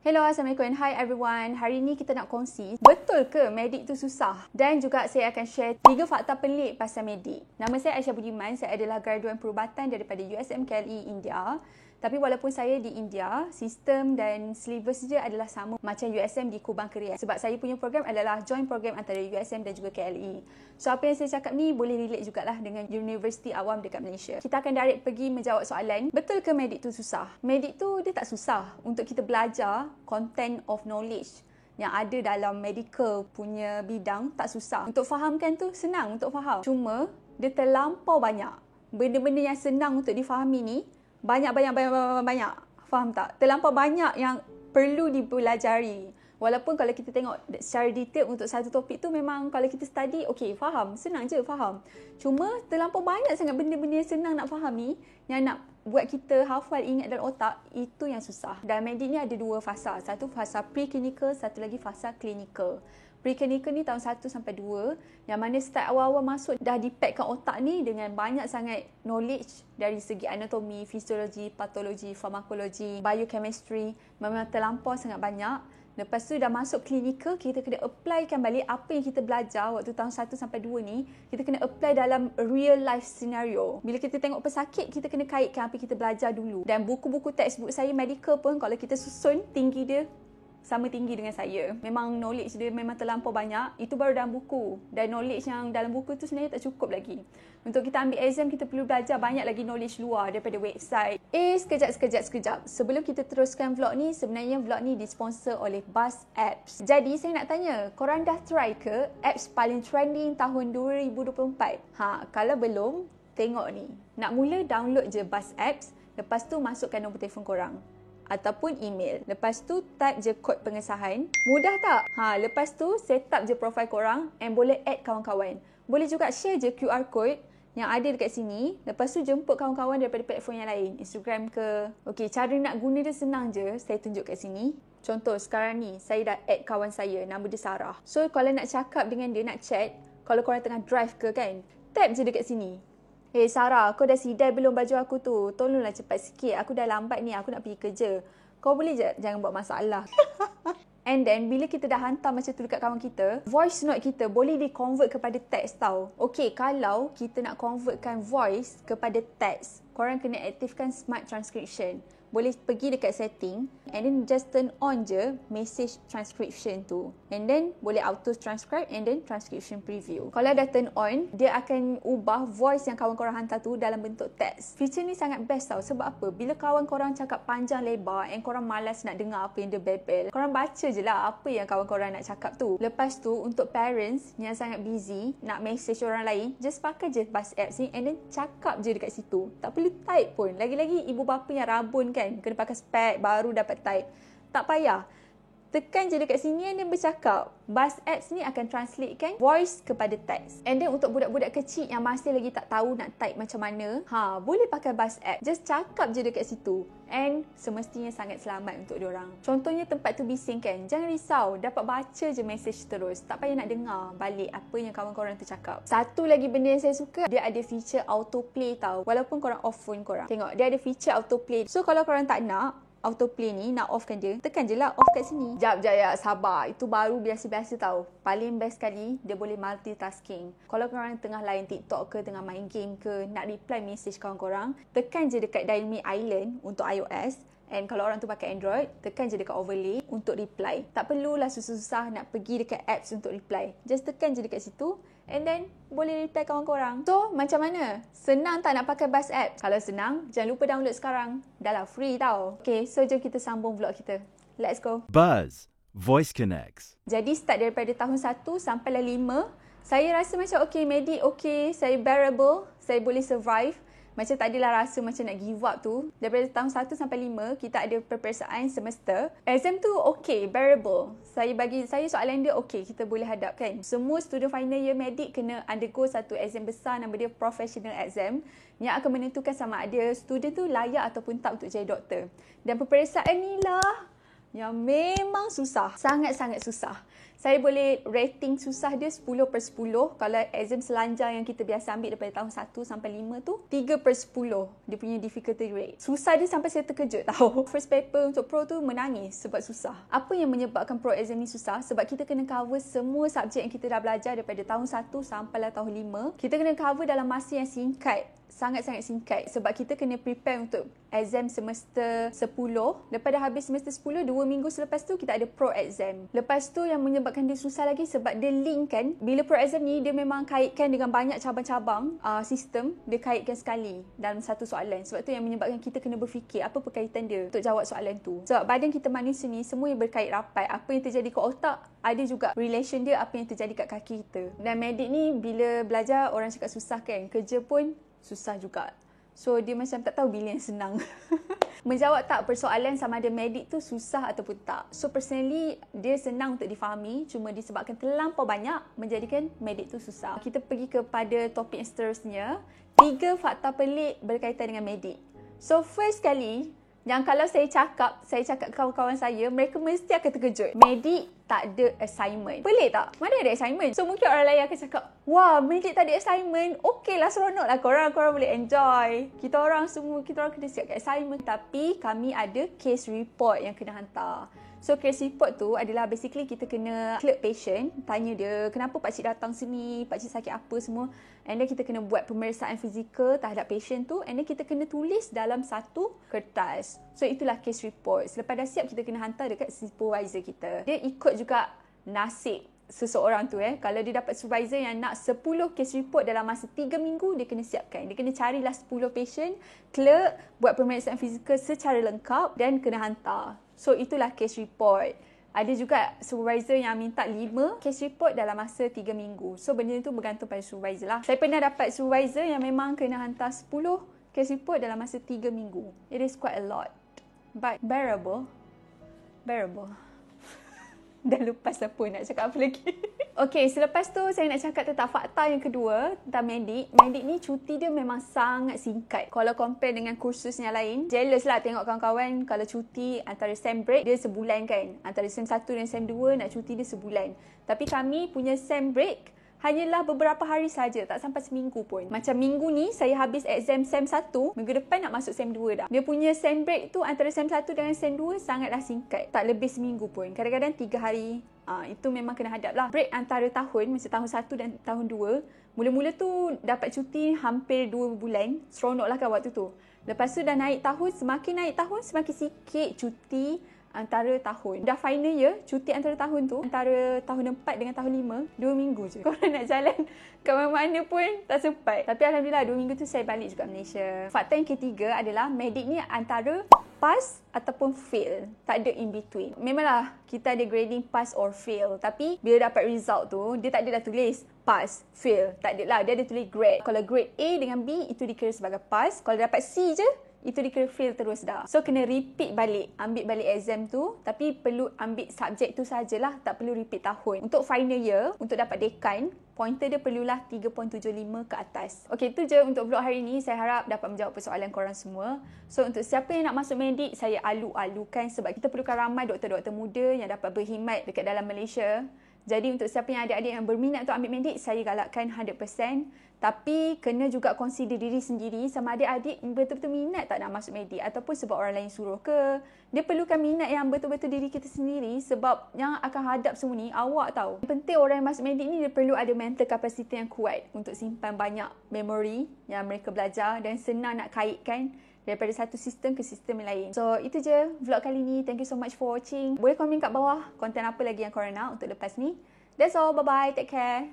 Hello, Assalamualaikum and hi everyone. Hari ni kita nak kongsi, betul ke medik tu susah? Dan juga saya akan share 3 fakta pelik pasal medik. Nama saya Aisyah Budiman, saya adalah graduan perubatan daripada USM KLE India. Tapi walaupun saya di India, sistem dan syllabus dia adalah sama macam USM di Kubang Keria. Sebab saya punya program adalah joint program antara USM dan juga KLE. So apa yang saya cakap ni boleh relate jugalah dengan universiti awam dekat Malaysia. Kita akan direct pergi menjawab soalan, betul ke medik tu susah? Medik tu dia tak susah untuk kita belajar content of knowledge yang ada dalam medical punya bidang, tak susah. Untuk fahamkan tu senang untuk faham. Cuma dia terlampau banyak. Benda-benda yang senang untuk difahami ni banyak. Faham tak? Terlampau banyak yang perlu dipelajari. Walaupun kalau kita tengok secara detail untuk satu topik tu memang kalau kita study, okey, faham. Senang je faham. Cuma terlampau banyak sangat benda-benda yang senang nak fahami, yang nak buat kita hafal, ingat dalam otak, itu yang susah. Dalam medik ni ada 2 fasa. Satu fasa preclinical, satu lagi fasa clinical. Preclinical ni tahun 1 sampai 2, yang mana start awal-awal masuk dah dipackkan otak ni dengan banyak sangat knowledge dari segi anatomi, fisiologi, patologi, farmakologi, biochemistry, memang terlampau sangat banyak. Lepas tu dah masuk clinical, kita kena applykan balik apa yang kita belajar waktu tahun 1 sampai 2 ni, kita kena apply dalam real life scenario. Bila kita tengok pesakit, kita kena kaitkan apa yang kita belajar dulu. Dan buku-buku textbook saya medical pun kalau kita susun tinggi dia sama tinggi dengan saya. Memang knowledge dia memang terlampau banyak. Itu baru dalam buku. Dan knowledge yang dalam buku tu sebenarnya tak cukup lagi. Untuk kita ambil exam, kita perlu belajar banyak lagi knowledge luar daripada website. Sekejap. Sebelum kita teruskan vlog ni, sebenarnya vlog ni disponsor oleh Buzz Apps. Jadi saya nak tanya, korang dah try ke apps paling trending tahun 2024? Kalau belum, tengok ni. Nak mula download je Buzz Apps. Lepas tu masukkan nombor telefon korang ataupun email. Lepas tu type je kod pengesahan. Mudah tak? Lepas tu set up je profile korang and boleh add kawan-kawan. Boleh juga share je QR code yang ada dekat sini. Lepas tu jemput kawan-kawan daripada platform yang lain. Instagram ke. Okey, cara nak guna dia senang je. Saya tunjuk kat sini. Contoh sekarang ni, saya dah add kawan saya. Nama dia Sarah. So kalau nak cakap dengan dia, nak chat. Kalau korang tengah drive ke kan, tap je dekat sini. Hey Sarah, kau dah sidai belum baju aku tu? Tolonglah cepat sikit. Aku dah lambat ni. Aku nak pergi kerja. Kau boleh je jangan buat masalah. And then, bila kita dah hantar macam tu dekat kawan kita, voice note kita boleh di-convert kepada text tau. Okay, kalau kita nak convertkan voice kepada text, korang kena aktifkan smart transcription. Boleh pergi dekat setting and then just turn on je message transcription tu. And then boleh auto transcribe and then transcription preview. Kalau dah turn on, dia akan ubah voice yang kawan korang hantar tu dalam bentuk teks. Feature ni sangat best tau. Sebab apa? Bila kawan korang cakap panjang lebar and korang malas nak dengar apa yang dia bebel, korang baca je lah apa yang kawan korang nak cakap tu. Lepas tu, untuk parents yang sangat busy nak message orang lain, just pakai je Buzz Apps ni and then cakap je dekat situ. Tak perlu type pun. Lagi-lagi ibu bapa yang rabun kan, kena pakai spek baru dapat type. Tak payah. Tekan je dekat sini and then bercakap. Buzz Apps ni akan translatekan voice kepada teks. And then untuk budak-budak kecil yang masih lagi tak tahu nak type macam mana, boleh pakai Buzz Apps. Just cakap je dekat situ. And semestinya sangat selamat untuk diorang. Contohnya tempat tu bising kan, jangan risau, dapat baca je message terus. Tak payah nak dengar balik apa yang kawan korang tu cakap. Satu lagi benda yang saya suka, dia ada feature autoplay tau. Walaupun korang off phone korang. Tengok, dia ada feature autoplay. So kalau korang tak nak autoplay ni, nak offkan dia, tekan je lah off kat sini. Jap, sabar. Itu baru biasa-biasa tau. Paling best sekali, dia boleh multitasking. Kalau korang tengah layan TikTok ke, tengah main game ke, nak reply message kawan korang, tekan je dekat Dynamic Island untuk iOS. And kalau orang tu pakai Android, tekan je dekat overlay untuk reply. Tak perlulah susah-susah nak pergi dekat apps untuk reply. Just tekan je dekat situ and then boleh reply kawan korang. So, macam mana? Senang tak nak pakai Buzz Apps? Kalau senang, jangan lupa download sekarang. Dah lah free tau. Okay, so jom kita sambung vlog kita. Let's go. Buzz Voice Connects. Jadi start daripada tahun 1 sampai 5, saya rasa macam okay, medik okay, saya bearable, saya boleh survive. Macam tak adalah rasa macam nak give up tu. Daripada tahun 1 sampai 5, kita ada peperiksaan semester. Exam tu okay, bearable. Bagi saya soalan dia okay, kita boleh hadap kan. Semua student final year medik kena undergo satu exam besar, nama dia professional exam, yang akan menentukan sama ada student tu layak ataupun tak untuk jadi doktor. Dan peperiksaan ni lah yang memang susah. Sangat-sangat susah. Saya boleh rating susah dia 10/10. Kalau exam selanjar yang kita biasa ambil daripada tahun 1 sampai 5 tu, 3/10 dia punya difficulty rate. Susah dia sampai saya terkejut tahu. First paper untuk pro tu menangis sebab susah. Apa yang menyebabkan pro exam ni susah? Sebab kita kena cover semua subjek yang kita dah belajar daripada tahun 1 sampai tahun 5. Kita kena cover dalam masa yang singkat. Sangat-sangat singkat sebab kita kena prepare untuk exam semester 10. Lepas dah habis semester 10, 2 minggu selepas tu kita ada pro exam. Lepas tu yang menyebabkan dia susah lagi sebab dia link kan. Bila pro exam ni dia memang kaitkan dengan banyak cabang-cabang sistem, dia kaitkan sekali dalam satu soalan. Sebab tu yang menyebabkan kita kena berfikir apa berkaitan dia untuk jawab soalan tu. Sebab badan kita manusia ni semua yang berkait rapat. Apa yang terjadi kat otak ada juga relation dia apa yang terjadi kat kaki kita. Dan medik ni bila belajar orang cakap susah kan, kerja pun susah juga. So dia macam tak tahu bila yang senang. Menjawab tak persoalan sama ada medik tu susah ataupun tak. So personally dia senang untuk difahami, cuma disebabkan terlampau banyak menjadikan medik tu susah. Kita pergi kepada topik yang seterusnya, 3 fakta pelik berkaitan dengan medik. So first kali yang kalau saya cakap ke kawan-kawan saya, mereka mesti akan terkejut. Medik tak ada assignment. Pelik tak? Mana ada assignment? So mungkin orang lain akan cakap, wah, medik tak ada assignment. Okey lah, seronok lah korang boleh enjoy. Kita orang kena siapkan assignment. Tapi kami ada case report yang kena hantar. So case report tu adalah basically kita kena clear patient, tanya dia kenapa pakcik datang sini, pakcik sakit apa semua. And then kita kena buat pemeriksaan fizikal terhadap patient tu, and then kita kena tulis dalam satu kertas. So itulah case report. Selepas dah siap kita kena hantar dekat supervisor kita. Dia ikut juga nasib seseorang tu kalau dia dapat supervisor yang nak 10 case report dalam masa 3 minggu, dia kena siapkan. Dia kena carilah 10 patient, clear, buat pemeriksaan fizikal secara lengkap dan kena hantar. So itulah case report. Ada juga supervisor yang minta 5 case report dalam masa 3 minggu. So benda tu bergantung pada supervisor lah. Saya pernah dapat supervisor yang memang kena hantar 10 case report dalam masa 3 minggu. It is quite a lot. But bearable. Dah lupa siapa nak cakap apa lagi. Okay, selepas tu saya nak cakap tentang fakta yang kedua tentang medik. Medik ni cuti dia memang sangat singkat. Kalau compare dengan kursus yang lain, jealous lah tengok kawan-kawan kalau cuti antara sem break dia sebulan kan. Antara sem 1 dan sem 2 nak cuti dia sebulan. Tapi kami punya sem break hanyalah beberapa hari saja, tak sampai seminggu pun. Macam minggu ni saya habis exam sem 1, minggu depan nak masuk sem 2 dah. Dia punya sem break tu antara sem 1 dengan sem 2 sangatlah singkat. Tak lebih seminggu pun. Kadang-kadang 3 hari. Itu memang kena hadap lah. Break antara tahun, macam tahun 1 dan tahun 2, mula-mula tu dapat cuti hampir 2 bulan. Seronok lah kan waktu tu. Lepas tu dah naik tahun, semakin naik tahun, semakin sikit cuti antara tahun. Dah final year, cuti antara tahun tu, antara tahun 4 dengan tahun 5, 2 minggu je. Korang nak jalan ke mana-mana pun tak sempat. Tapi Alhamdulillah 2 minggu tu saya balik juga Malaysia. Fakta yang ketiga adalah medik ni antara pass ataupun fail. Tak ada in between. Memanglah kita ada grading pass or fail. Tapi bila dapat result tu, dia tak ada dah tulis pass, fail. Tak ada lah. Dia ada tulis grade. Kalau grade A dengan B, itu dikira sebagai pass. Kalau dapat C je, itu dikira fail terus dah. So kena repeat balik. Ambil balik exam tu. Tapi perlu ambil subjek tu sajalah. Tak perlu repeat tahun. Untuk final year, untuk dapat dekan, pointer dia perlulah 3.75 ke atas. Okey, itu je untuk vlog hari ni. Saya harap dapat menjawab persoalan korang semua. So untuk siapa yang nak masuk medik, saya alu-alukan sebab kita perlukan ramai doktor-doktor muda yang dapat berkhidmat dekat dalam Malaysia. Jadi untuk siapa yang adik-adik yang berminat untuk ambil medik, saya galakkan 100%. Tapi kena juga consider diri sendiri sama adik-adik betul-betul minat tak nak masuk medik ataupun sebab orang lain suruh ke. Dia perlukan minat yang betul-betul diri kita sendiri sebab yang akan hadap semua ni awak tahu. Yang penting orang yang masuk medik ni dia perlu ada mental capacity yang kuat untuk simpan banyak memori yang mereka belajar dan senang nak kaitkan daripada satu sistem ke sistem yang lain. So itu je vlog kali ni. Thank you so much for watching. Boleh komen kat bawah konten apa lagi yang korang nak untuk lepas ni. That's all. Bye-bye. Take care.